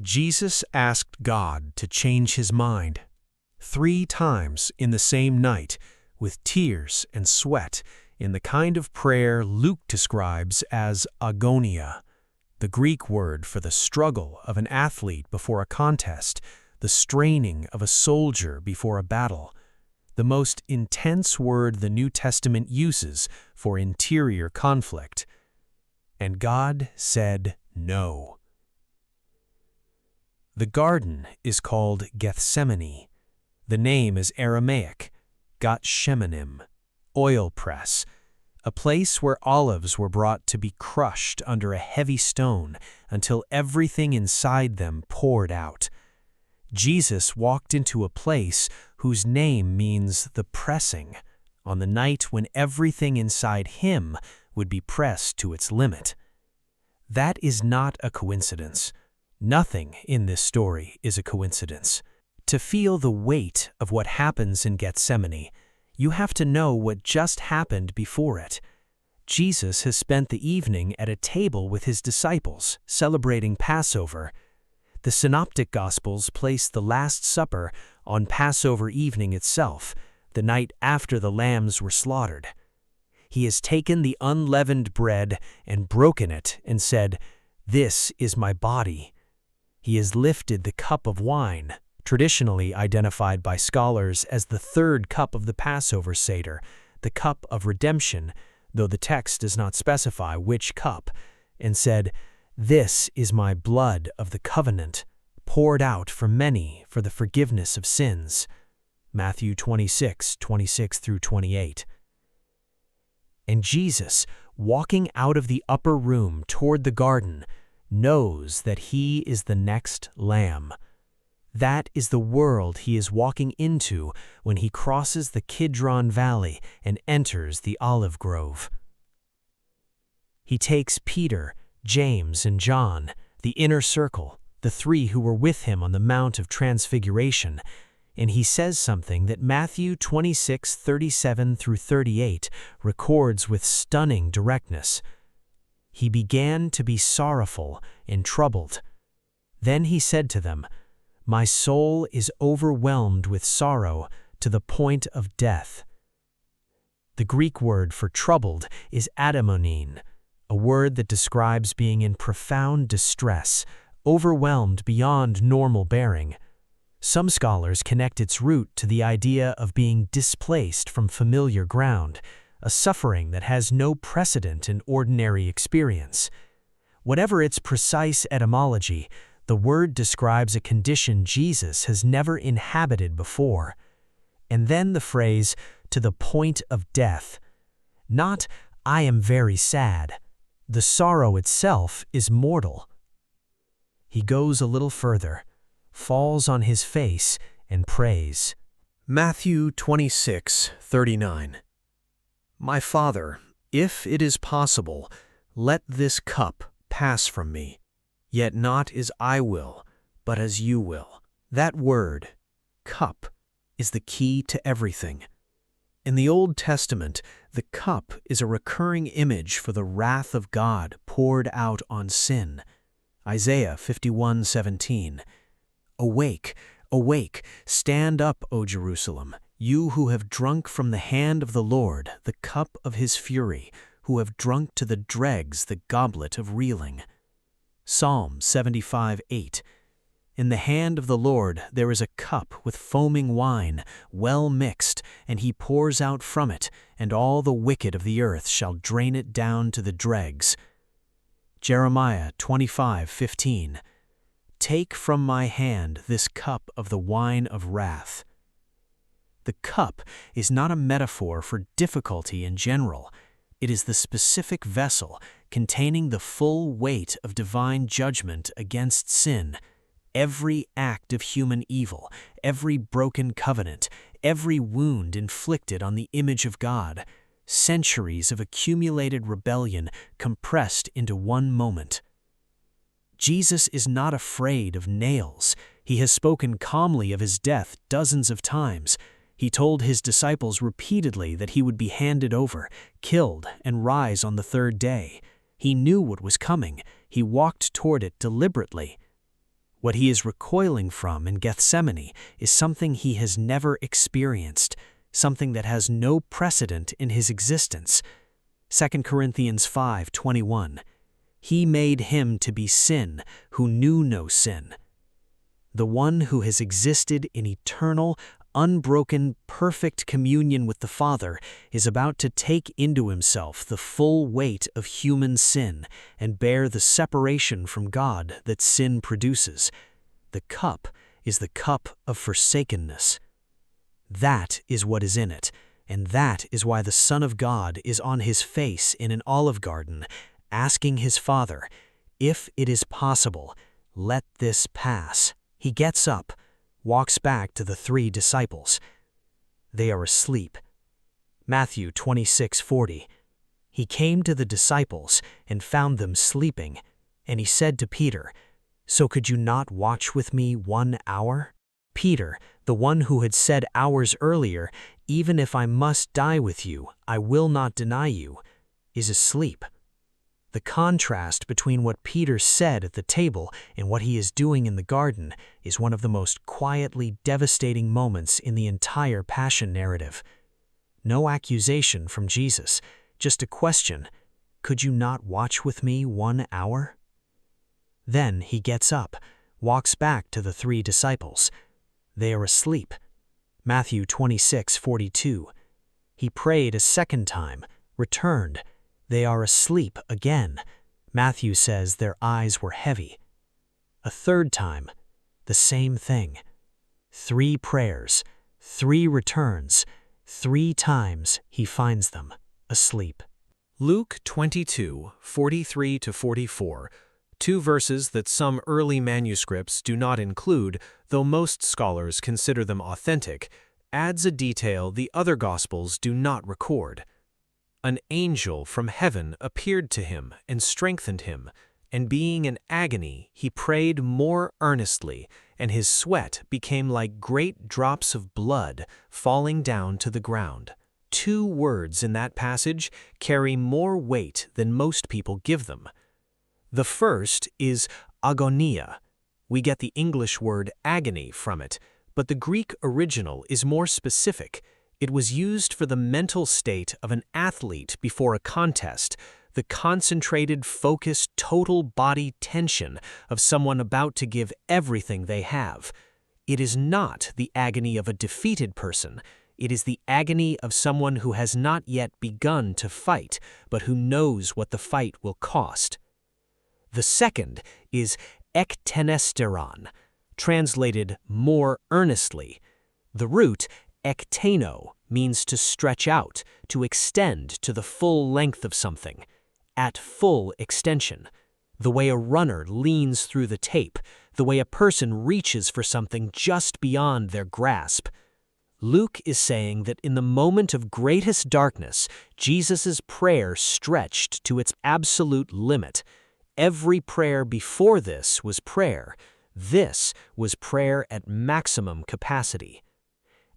Jesus asked God to change his mind 3 times in the same night, with tears and sweat, in the kind of prayer Luke describes as agōnia, the Greek word for the struggle of an athlete before a contest, the straining of a soldier before a battle, the most intense word the New Testament uses for interior conflict. And God said no. The garden is called Gethsemane. The name is Aramaic, Gat Shemanim, oil press, a place where olives were brought to be crushed under a heavy stone until everything inside them poured out. Jesus walked into a place whose name means the pressing, on the night when everything inside him would be pressed to its limit. That is not a coincidence. Nothing in this story is a coincidence. To feel the weight of what happens in Gethsemane, you have to know what just happened before it. Jesus has spent the evening at a table with his disciples, celebrating Passover. The Synoptic Gospels place the Last Supper on Passover evening itself, the night after the lambs were slaughtered. He has taken the unleavened bread and broken it and said, "This is my body." He has lifted the cup of wine, traditionally identified by scholars as the 3rd cup of the Passover Seder, the cup of redemption, though the text does not specify which cup, and said, "This is my blood of the covenant, poured out for many for the forgiveness of sins." Matthew 26:26-28. And Jesus, walking out of the upper room toward the garden, knows that he is the next lamb. That is the world he is walking into when he crosses the Kidron Valley and enters the olive grove. He takes Peter, James, and John, the inner circle, the 3 who were with him on the Mount of Transfiguration, and he says something that Matthew 26:37-38 records with stunning directness. He began to be sorrowful and troubled. Then he said to them, "My soul is overwhelmed with sorrow to the point of death." The Greek word for troubled is adamonin, a word that describes being in profound distress, overwhelmed beyond normal bearing. Some scholars connect its root to the idea of being displaced from familiar ground, a suffering that has no precedent in ordinary experience. Whatever its precise etymology, the word describes a condition Jesus has never inhabited before. And then the phrase, "to the point of death." Not, "I am very sad." The sorrow itself is mortal. He goes a little further, falls on his face, and prays. Matthew 26:39. "My Father, if it is possible, let this cup pass from me. Yet not as I will, but as you will." That word, cup, is the key to everything. In the Old Testament, the cup is a recurring image for the wrath of God poured out on sin. Isaiah 51:17. "Awake, awake, stand up, O Jerusalem, you who have drunk from the hand of the Lord the cup of his fury, who have drunk to the dregs the goblet of reeling." Psalm 75:8. "In the hand of the Lord there is a cup with foaming wine, well mixed, and he pours out from it, and all the wicked of the earth shall drain it down to the dregs." Jeremiah 25:15. "Take from my hand this cup of the wine of wrath." The cup is not a metaphor for difficulty in general. It is the specific vessel containing the full weight of divine judgment against sin, every act of human evil, every broken covenant, every wound inflicted on the image of God, centuries of accumulated rebellion compressed into one moment. Jesus is not afraid of nails. He has spoken calmly of his death dozens of times. He told his disciples repeatedly that he would be handed over, killed, and rise on the 3rd day. He knew what was coming. He walked toward it deliberately. What he is recoiling from in Gethsemane is something he has never experienced, something that has no precedent in his existence. 2 Corinthians 5:21. He made him to be sin who knew no sin. The one who has existed in eternal, unbroken, perfect communion with the Father is about to take into himself the full weight of human sin and bear the separation from God that sin produces. The cup is the cup of forsakenness. That is what is in it, and that is why the Son of God is on his face in an olive garden, asking his Father, "If it is possible, let this pass." He gets up, walks back to the 3 disciples. They are asleep. Matthew 26:40. He came to the disciples and found them sleeping, and he said to Peter, "So could you not watch with me 1 hour?" Peter, the one who had said hours earlier, "Even if I must die with you, I will not deny you," is asleep. The contrast between what Peter said at the table and what he is doing in the garden is one of the most quietly devastating moments in the entire Passion narrative. No accusation from Jesus, just a question, "Could you not watch with me 1 hour?" Then he gets up, walks back to the 3 disciples. They are asleep. Matthew 26:42. He prayed a second time, returned. They are asleep again. Matthew says their eyes were heavy. A third time, the same thing. 3 prayers, 3 returns, 3 times he finds them asleep. Luke 22:43-44, 2 verses that some early manuscripts do not include, though most scholars consider them authentic, adds a detail the other Gospels do not record. An angel from heaven appeared to him and strengthened him, and being in agony, he prayed more earnestly, and his sweat became like great drops of blood falling down to the ground. 2 words in that passage carry more weight than most people give them. The first is agōnia. We get the English word agony from it, but the Greek original is more specific. It was used for the mental state of an athlete before a contest, the concentrated, focused, total body tension of someone about to give everything they have. It is not the agony of a defeated person. It is the agony of someone who has not yet begun to fight, but who knows what the fight will cost. The second is ektenesteron, translated more earnestly. The root ekteno means to stretch out, to extend to the full length of something, at full extension, the way a runner leans through the tape, the way a person reaches for something just beyond their grasp. Luke is saying that in the moment of greatest darkness, Jesus' prayer stretched to its absolute limit. Every prayer before this was prayer. This was prayer at maximum capacity.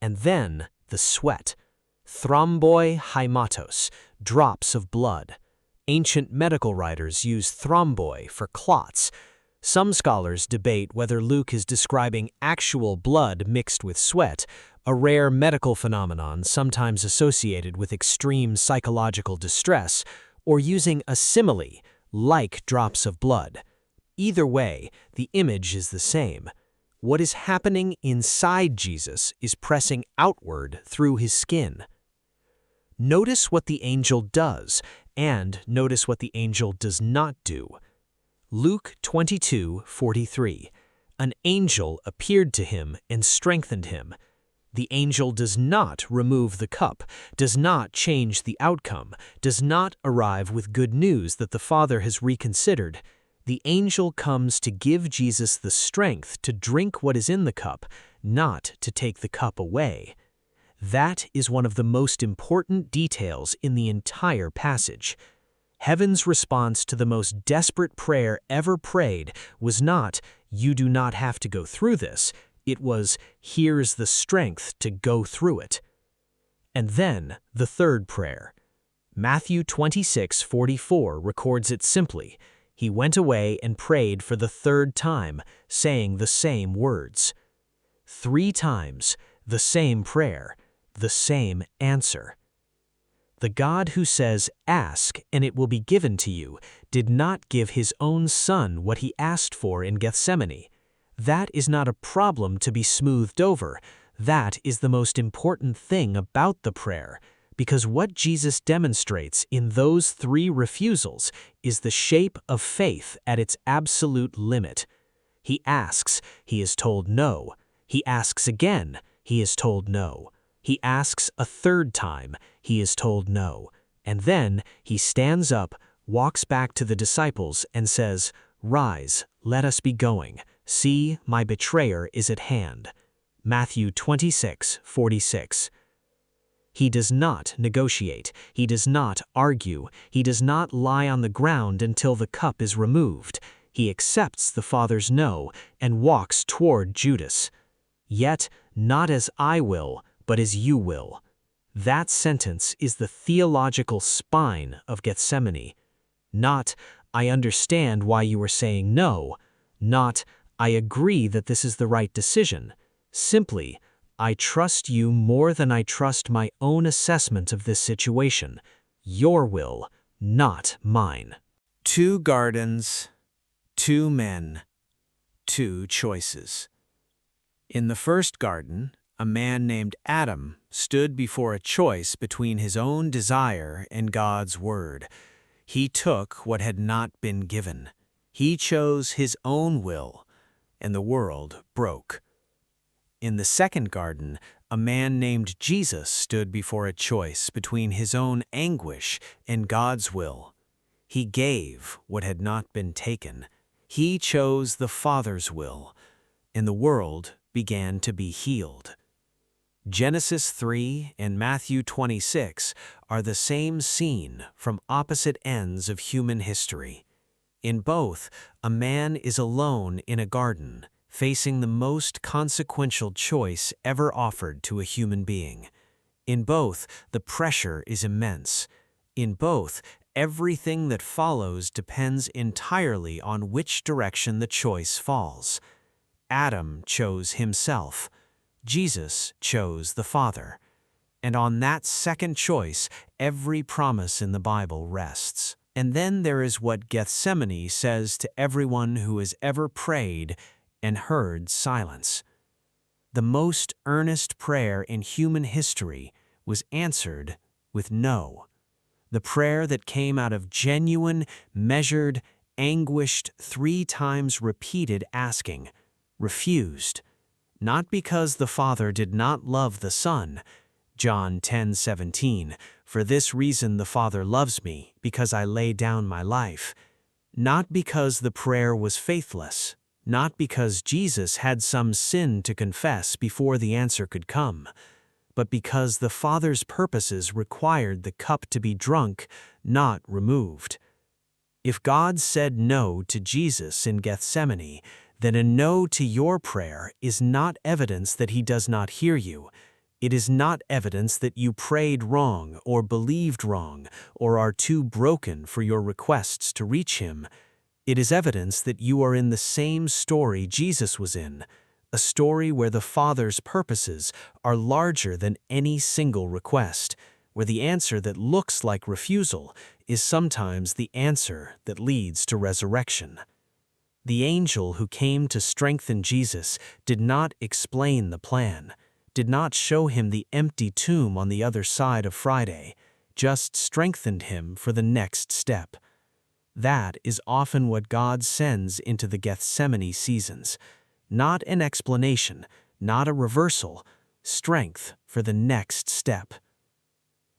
And then the sweat. Thromboi haimatos, drops of blood. Ancient medical writers use thromboi for clots. Some scholars debate whether Luke is describing actual blood mixed with sweat, a rare medical phenomenon sometimes associated with extreme psychological distress, or using a simile, like drops of blood. Either way, the image is the same. What is happening inside Jesus is pressing outward through his skin. Notice what the angel does, and notice what the angel does not do. Luke 22:43. An angel appeared to him and strengthened him. The angel does not remove the cup, does not change the outcome, does not arrive with good news that the Father has reconsidered. The angel comes to give Jesus the strength to drink what is in the cup, not to take the cup away. That is one of the most important details in the entire passage. Heaven's response to the most desperate prayer ever prayed was not, "You do not have to go through this." It was, "Here's the strength to go through it." And then the third prayer. Matthew 26:44 records it simply. He went away and prayed for the third time, saying the same words. 3 times, the same prayer, the same answer. The God who says, "Ask, and it will be given to you," did not give his own Son what he asked for in Gethsemane. That is not a problem to be smoothed over. That is the most important thing about the prayer, because what Jesus demonstrates in those 3 refusals is the shape of faith at its absolute limit. He asks, he is told no. He asks again, he is told no. He asks a 3rd time, he is told no. And then he stands up, walks back to the disciples, and says, "Rise, let us be going. See, my betrayer is at hand." Matthew 26:46. He does not negotiate. He does not argue. He does not lie on the ground until the cup is removed. He accepts the Father's no and walks toward Judas. "Yet not as I will, but as you will." That sentence is the theological spine of Gethsemane. Not, "I understand why you are saying no." Not, "I agree that this is the right decision." Simply, "I trust you more than I trust my own assessment of this situation. Your will, not mine." 2 gardens, 2 men, 2 choices. In the first garden, a man named Adam stood before a choice between his own desire and God's word. He took what had not been given. He chose his own will, and the world broke. In the second garden, a man named Jesus stood before a choice between his own anguish and God's will. He gave what had not been taken. He chose the Father's will, and the world began to be healed. Genesis 3 and Matthew 26 are the same scene from opposite ends of human history. In both, a man is alone in a garden, facing the most consequential choice ever offered to a human being. In both, the pressure is immense. In both, everything that follows depends entirely on which direction the choice falls. Adam chose himself. Jesus chose the Father. And on that second choice, every promise in the Bible rests. And then there is what Gethsemane says to everyone who has ever prayed and heard silence. The most earnest prayer in human history was answered with no. The prayer that came out of genuine, measured, anguished, 3 times repeated asking, refused. Not because the Father did not love the Son. John 10:17, "For this reason the Father loves me, because I lay down my life." Not because the prayer was faithless. Not because Jesus had some sin to confess before the answer could come. But because the Father's purposes required the cup to be drunk, not removed. If God said no to Jesus in Gethsemane, then a no to your prayer is not evidence that he does not hear you. It is not evidence that you prayed wrong or believed wrong or are too broken for your requests to reach him. It is evidence that you are in the same story Jesus was in, a story where the Father's purposes are larger than any single request, where the answer that looks like refusal is sometimes the answer that leads to resurrection. The angel who came to strengthen Jesus did not explain the plan, did not show him the empty tomb on the other side of Friday, just strengthened him for the next step. That is often what God sends into the Gethsemane seasons. Not an explanation, not a reversal, strength for the next step.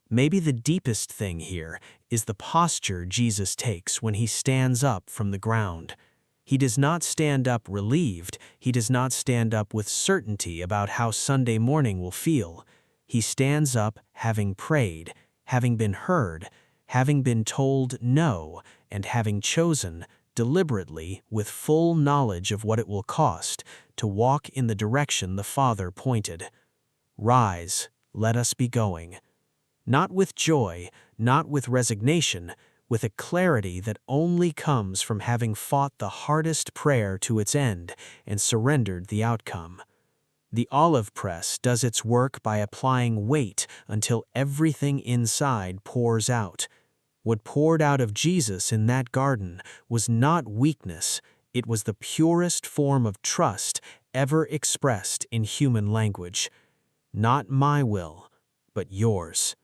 Maybe the deepest thing here is the posture Jesus takes when he stands up from the ground. He does not stand up relieved. He does not stand up with certainty about how Sunday morning will feel. He stands up having prayed, having been heard, having been told no, and having chosen, deliberately, with full knowledge of what it will cost, to walk in the direction the Father pointed. Rise, let us be going. Not with joy, not with resignation, with a clarity that only comes from having fought the hardest prayer to its end and surrendered the outcome. The olive press does its work by applying weight until everything inside pours out. What poured out of Jesus in that garden was not weakness, it was the purest form of trust ever expressed in human language. Not my will, but yours.